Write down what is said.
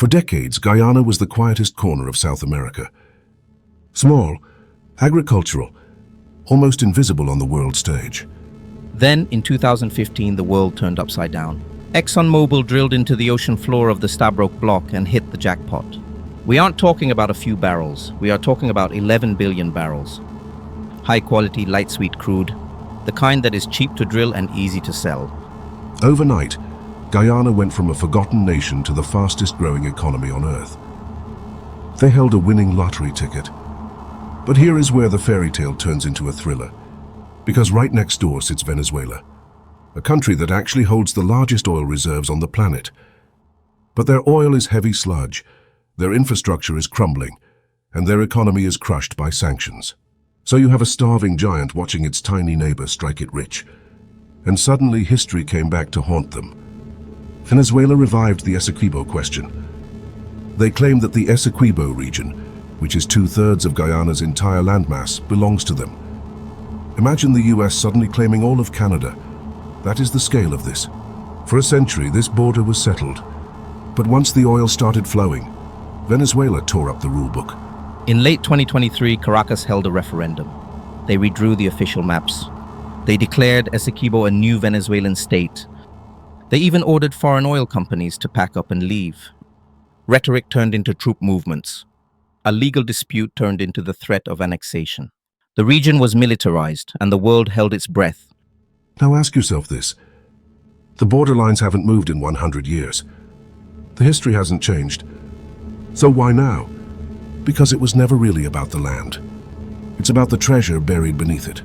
For decades, Guyana was the quietest corner of South America. Small, agricultural, almost invisible on the world stage. Then, in 2015, the world turned upside down. ExxonMobil drilled into the ocean floor of the Stabroek Block and hit the jackpot. We aren't talking about a few barrels. We are talking about 11 billion barrels. High-quality, light-sweet crude, the kind that is cheap to drill and easy to sell. Overnight, Guyana went from a forgotten nation to the fastest-growing economy on Earth. They held a winning lottery ticket. But here is where the fairy tale turns into a thriller. Because right next door sits Venezuela, a country that actually holds the largest oil reserves on the planet. But their oil is heavy sludge, their infrastructure is crumbling, and their economy is crushed by sanctions. So you have a starving giant watching its tiny neighbor strike it rich. And suddenly history came back to haunt them. Venezuela revived the Essequibo Question. They claimed that the Essequibo region, which is 2/3 of Guyana's entire landmass, belongs to them. Imagine the US suddenly claiming all of Canada. That is the scale of this. For a century, this border was settled. But once the oil started flowing, Venezuela tore up the rulebook. In late 2023, Caracas held a referendum. They redrew the official maps. They declared Essequibo a new Venezuelan state. They even ordered foreign oil companies to pack up and leave. Rhetoric turned into troop movements. A legal dispute turned into the threat of annexation. The region was militarized, and the world held its breath. Now ask yourself this. The borderlines haven't moved in 100 years. The history hasn't changed. So why now? Because it was never really about the land. It's about the treasure buried beneath it.